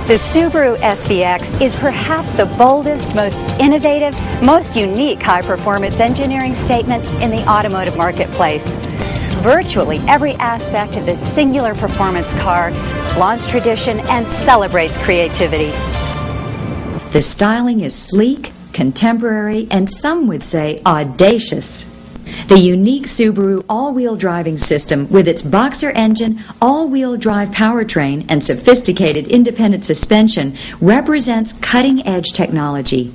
The Subaru SVX is perhaps the boldest, most innovative, most unique high-performance engineering statement in the automotive marketplace. Virtually every aspect of this singular performance car flaunts tradition and celebrates creativity. The styling is sleek, contemporary, and some would say audacious. The unique Subaru all-wheel driving system with its boxer engine, all-wheel drive powertrain, and sophisticated independent suspension represents cutting-edge technology.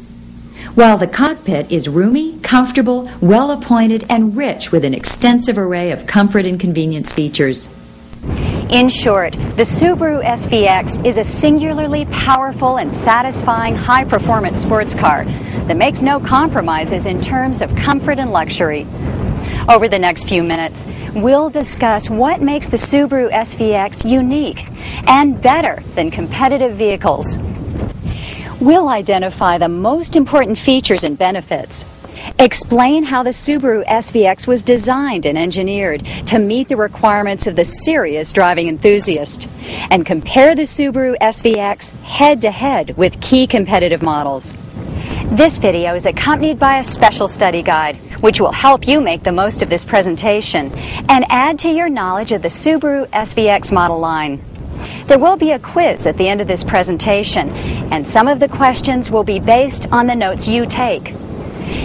While the cockpit is roomy, comfortable, well-appointed, and rich with an extensive array of comfort and convenience features. In short, the Subaru SVX is a singularly powerful and satisfying high-performance sports car that makes no compromises in terms of comfort and luxury. Over the next few minutes, we'll discuss what makes the Subaru SVX unique and better than competitive vehicles. We'll identify the most important features and benefits, explain how the Subaru SVX was designed and engineered to meet the requirements of the serious driving enthusiast, and compare the Subaru SVX head-to-head with key competitive models. This video is accompanied by a special study guide, which will help you make the most of this presentation and add to your knowledge of the Subaru SVX model line. There will be a quiz at the end of this presentation, and some of the questions will be based on the notes you take.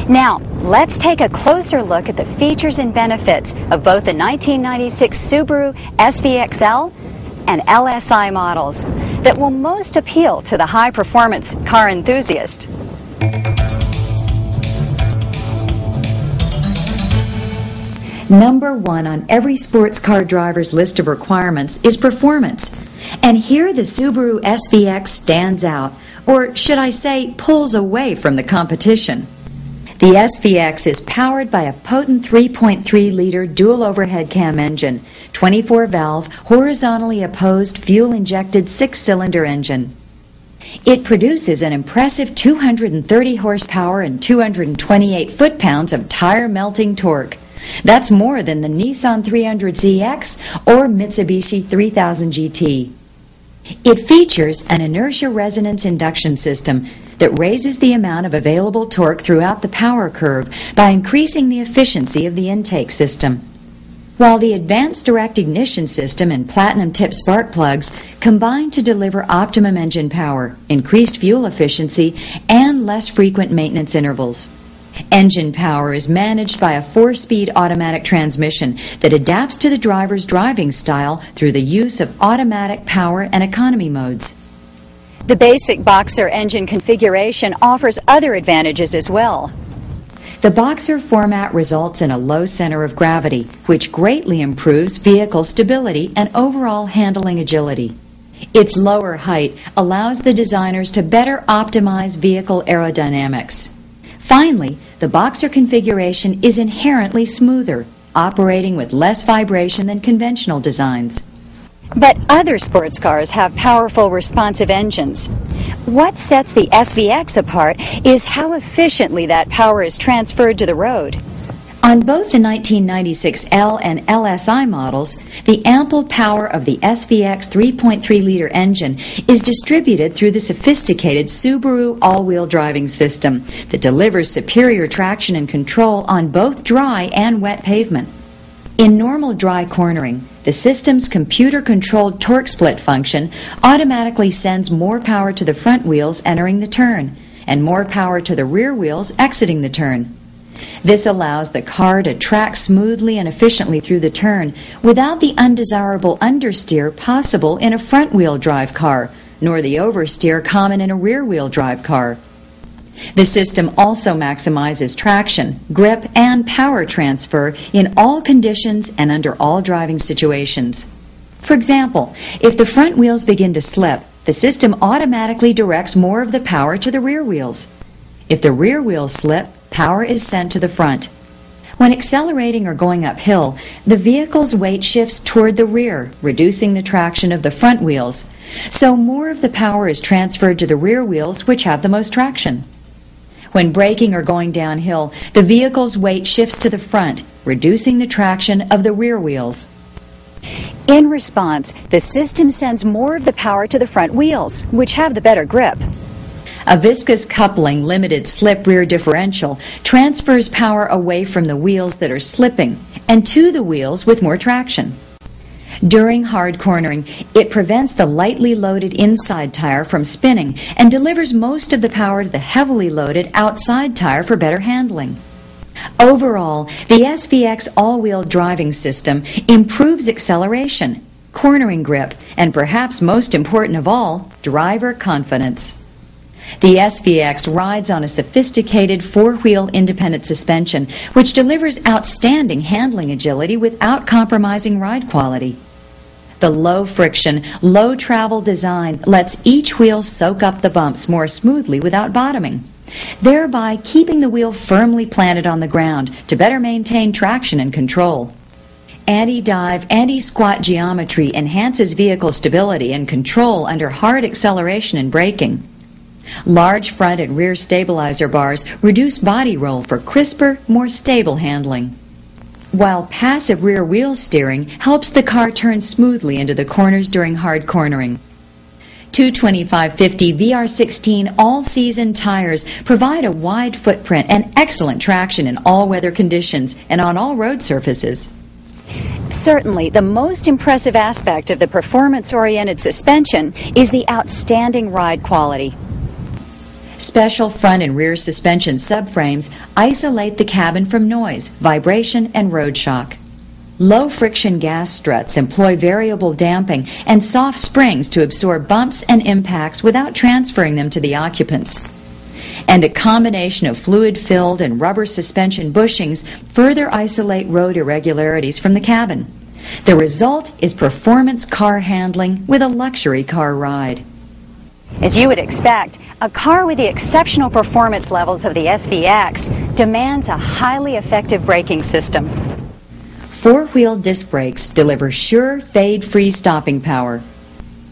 Now, let's take a closer look at the features and benefits of both the 1996 Subaru SVXL and LSI models that will most appeal to the high-performance car enthusiast. Number one on every sports car driver's list of requirements is performance. And here the Subaru SVX stands out, or should I say, pulls away from the competition. The SVX is powered by a potent 3.3-liter dual overhead cam engine, 24-valve, horizontally opposed, fuel-injected 6-cylinder engine. It produces an impressive 230 horsepower and 228 foot-pounds of tire-melting torque. That's more than the Nissan 300ZX or Mitsubishi 3000 GT. It features an inertia resonance induction system that raises the amount of available torque throughout the power curve by increasing the efficiency of the intake system. While the advanced direct ignition system and platinum tip spark plugs combine to deliver optimum engine power, increased fuel efficiency, and less frequent maintenance intervals. Engine power is managed by a 4-speed automatic transmission that adapts to the driver's driving style through the use of automatic power and economy modes. The basic Boxer engine configuration offers other advantages as well. The Boxer format results in a low center of gravity, which greatly improves vehicle stability and overall handling agility. Its lower height allows the designers to better optimize vehicle aerodynamics. Finally, the Boxer configuration is inherently smoother, operating with less vibration than conventional designs. But other sports cars have powerful responsive engines. What sets the SVX apart is how efficiently that power is transferred to the road. On both the 1996 L and LSI models, the ample power of the SVX 3.3-liter engine is distributed through the sophisticated Subaru all-wheel driving system that delivers superior traction and control on both dry and wet pavement. In normal dry cornering, the system's computer-controlled torque split function automatically sends more power to the front wheels entering the turn and more power to the rear wheels exiting the turn. This allows the car to track smoothly and efficiently through the turn without the undesirable understeer possible in a front-wheel drive car, nor the oversteer common in a rear-wheel drive car. The system also maximizes traction, grip, and power transfer in all conditions and under all driving situations. For example, if the front wheels begin to slip, the system automatically directs more of the power to the rear wheels. If the rear wheels slip, power is sent to the front. When accelerating or going uphill, the vehicle's weight shifts toward the rear, reducing the traction of the front wheels, so more of the power is transferred to the rear wheels, which have the most traction. When braking or going downhill, the vehicle's weight shifts to the front, reducing the traction of the rear wheels. In response, the system sends more of the power to the front wheels, which have the better grip. A viscous coupling limited slip rear differential transfers power away from the wheels that are slipping and to the wheels with more traction. During hard cornering, it prevents the lightly loaded inside tire from spinning and delivers most of the power to the heavily loaded outside tire for better handling. Overall, the SVX all-wheel driving system improves acceleration, cornering grip, and perhaps most important of all, driver confidence. The SVX rides on a sophisticated four-wheel independent suspension, which delivers outstanding handling agility without compromising ride quality. The low-friction, low-travel design lets each wheel soak up the bumps more smoothly without bottoming, thereby keeping the wheel firmly planted on the ground to better maintain traction and control. Anti-dive, anti-squat geometry enhances vehicle stability and control under hard acceleration and braking. Large front and rear stabilizer bars reduce body roll for crisper, more stable handling, while passive rear wheel steering helps the car turn smoothly into the corners during hard cornering. 225/50 VR16 all-season tires provide a wide footprint and excellent traction in all weather conditions and on all road surfaces. Certainly, the most impressive aspect of the performance-oriented suspension is the outstanding ride quality. Special front and rear suspension subframes isolate the cabin from noise, vibration, and road shock. Low-friction gas struts employ variable damping and soft springs to absorb bumps and impacts without transferring them to the occupants. And a combination of fluid-filled and rubber suspension bushings further isolate road irregularities from the cabin. The result is performance car handling with a luxury car ride. As you would expect, a car with the exceptional performance levels of the SVX demands a highly effective braking system. Four-wheel disc brakes deliver sure, fade-free stopping power,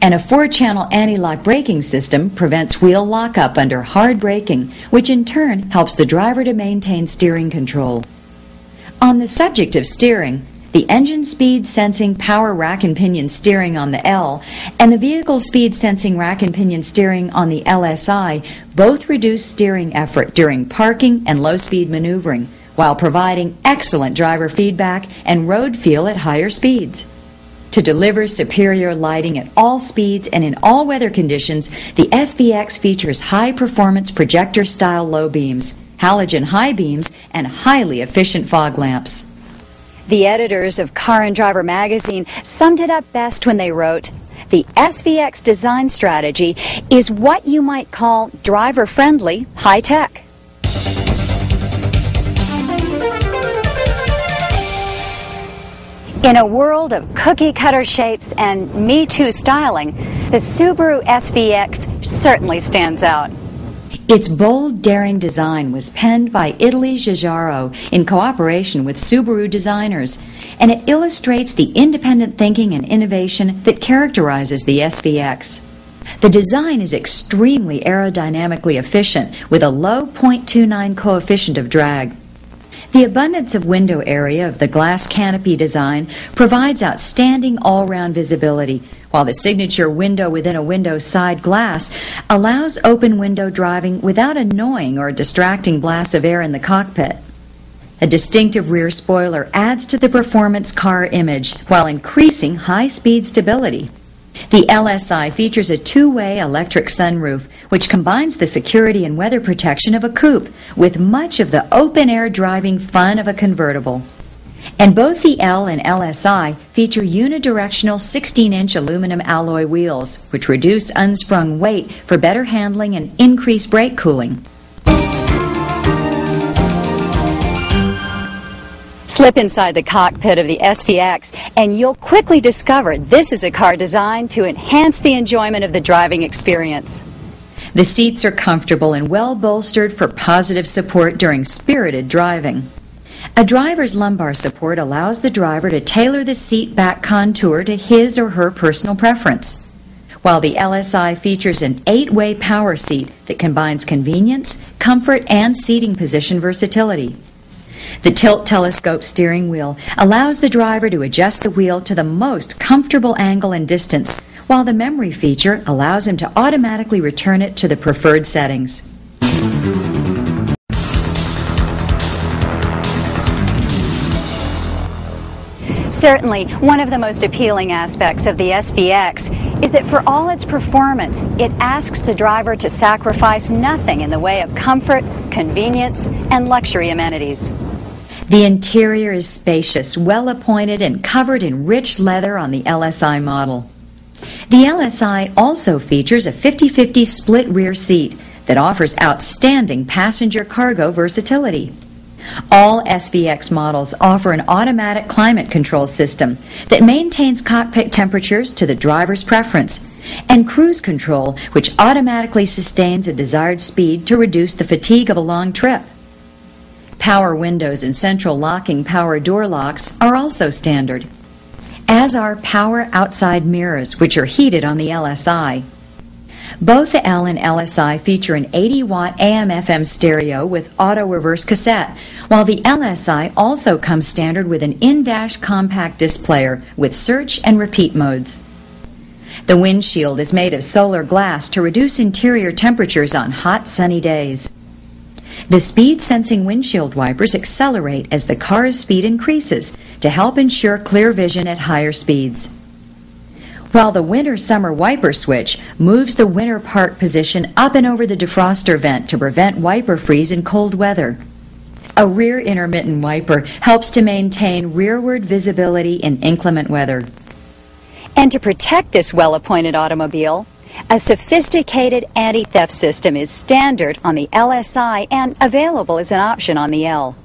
and a 4-channel anti-lock braking system prevents wheel lockup under hard braking, which in turn helps the driver to maintain steering control. On the subject of steering, the engine speed sensing power rack and pinion steering on the L and the vehicle speed sensing rack and pinion steering on the LSI both reduce steering effort during parking and low-speed maneuvering, while providing excellent driver feedback and road feel at higher speeds. To deliver superior lighting at all speeds and in all weather conditions, the SVX features high-performance projector-style low beams, halogen high beams, and highly efficient fog lamps. The editors of Car and Driver magazine summed it up best when they wrote, "The SVX design strategy is what you might call driver-friendly high-tech." In a world of cookie-cutter shapes and Me Too styling, the Subaru SVX certainly stands out. Its bold, daring design was penned by Italy Giugiaro in cooperation with Subaru designers, and it illustrates the independent thinking and innovation that characterizes the SVX. The design is extremely aerodynamically efficient with a low 0.29 coefficient of drag. The abundance of window area of the glass canopy design provides outstanding all-round visibility, while the signature window within a window side glass allows open window driving without annoying or distracting blasts of air in the cockpit. A distinctive rear spoiler adds to the performance car image while increasing high-speed stability. The LSI features a two-way electric sunroof, which combines the security and weather protection of a coupe with much of the open-air driving fun of a convertible. And both the L and LSI feature unidirectional 16-inch aluminum alloy wheels, which reduce unsprung weight for better handling and increased brake cooling. Slip inside the cockpit of the SVX and you'll quickly discover this is a car designed to enhance the enjoyment of the driving experience. The seats are comfortable and well bolstered for positive support during spirited driving. A driver's lumbar support allows the driver to tailor the seat back contour to his or her personal preference, while the LSI features an 8-way power seat that combines convenience, comfort, and seating position versatility. The tilt telescope steering wheel allows the driver to adjust the wheel to the most comfortable angle and distance, while the memory feature allows him to automatically return it to the preferred settings. Certainly, one of the most appealing aspects of the SVX is that for all its performance, it asks the driver to sacrifice nothing in the way of comfort, convenience, and luxury amenities. The interior is spacious, well-appointed, and covered in rich leather on the LSI model. The LSI also features a 50-50 split rear seat that offers outstanding passenger cargo versatility. All SVX models offer an automatic climate control system that maintains cockpit temperatures to the driver's preference, and cruise control, which automatically sustains a desired speed to reduce the fatigue of a long trip. Power windows and central locking power door locks are also standard, as are power outside mirrors, which are heated on the LSI. Both the L and LSI feature an 80-watt AM/FM stereo with auto-reverse cassette, while the LSI also comes standard with an in-dash compact disc player with search and repeat modes. The windshield is made of solar glass to reduce interior temperatures on hot, sunny days. The speed-sensing windshield wipers accelerate as the car's speed increases to help ensure clear vision at higher speeds, while the winter-summer wiper switch moves the winter park position up and over the defroster vent to prevent wiper freeze in cold weather. A rear intermittent wiper helps to maintain rearward visibility in inclement weather. And to protect this well-appointed automobile, a sophisticated anti-theft system is standard on the LSI and available as an option on the L.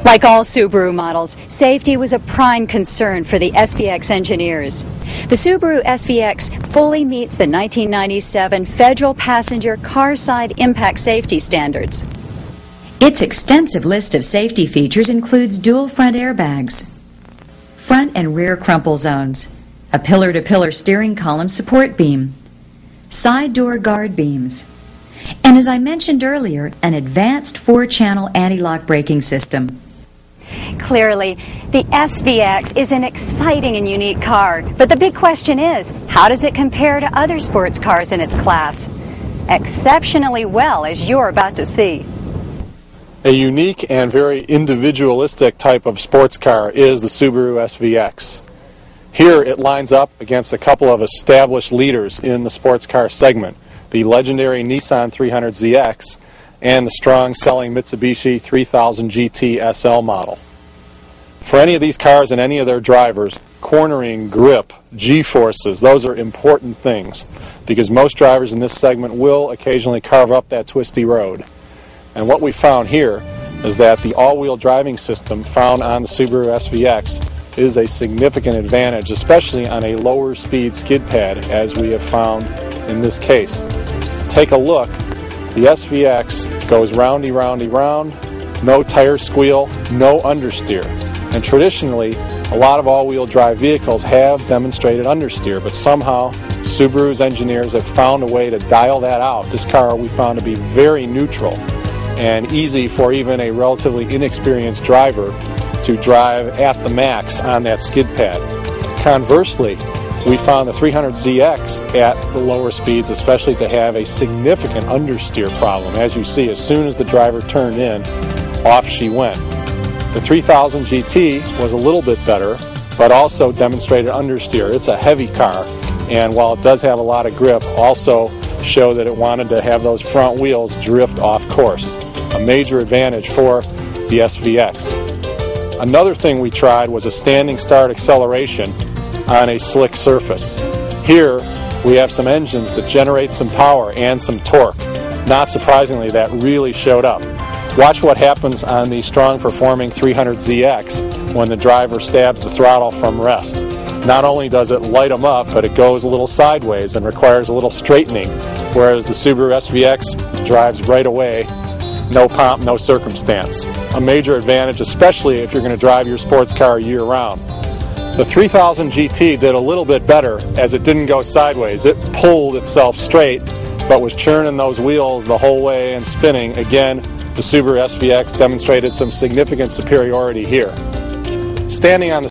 Like all Subaru models, safety was a prime concern for the SVX engineers. The Subaru SVX fully meets the 1997 Federal Passenger Car Side Impact Safety Standards. Its extensive list of safety features includes dual front airbags, front and rear crumple zones, a pillar-to-pillar steering column support beam, side door guard beams, and as I mentioned earlier, an advanced 4-channel anti-lock braking system. Clearly, the SVX is an exciting and unique car, but the big question is, how does it compare to other sports cars in its class? Exceptionally well, as you're about to see. A unique and very individualistic type of sports car is the Subaru SVX. Here it lines up against a couple of established leaders in the sports car segment, the legendary Nissan 300ZX and the strong-selling Mitsubishi 3000 GT SL model. For any of these cars and any of their drivers, cornering, grip, G-forces, those are important things because most drivers in this segment will occasionally carve up that twisty road. And what we found here is that the all-wheel driving system found on the Subaru SVX is a significant advantage, especially on a lower speed skid pad as we have found in this case. Take a look. The SVX goes roundy, roundy, round, no tire squeal, no understeer. And traditionally, a lot of all-wheel drive vehicles have demonstrated understeer, but somehow Subaru's engineers have found a way to dial that out. This car we found to be very neutral and easy for even a relatively inexperienced driver to drive at the max on that skid pad. Conversely, we found the 300ZX at the lower speeds especially to have a significant understeer problem. As you see, as soon as the driver turned in, off she went. The 3000 GT was a little bit better, but also demonstrated understeer. It's a heavy car, and while it does have a lot of grip, also show that it wanted to have those front wheels drift off course. A major advantage for the SVX. Another thing we tried was a standing start acceleration on a slick surface. Here we have some engines that generate some power and some torque. Not surprisingly, that really showed up. Watch what happens on the strong performing 300ZX when the driver stabs the throttle from rest. Not only does it light them up, but it goes a little sideways and requires a little straightening, whereas the Subaru SVX drives right away, no pomp, no circumstance. A major advantage, especially if you're going to drive your sports car year-round. The 3000 GT did a little bit better as it didn't go sideways. It pulled itself straight but was churning those wheels the whole way and spinning. Again, the Subaru SVX demonstrated some significant superiority here. Standing on the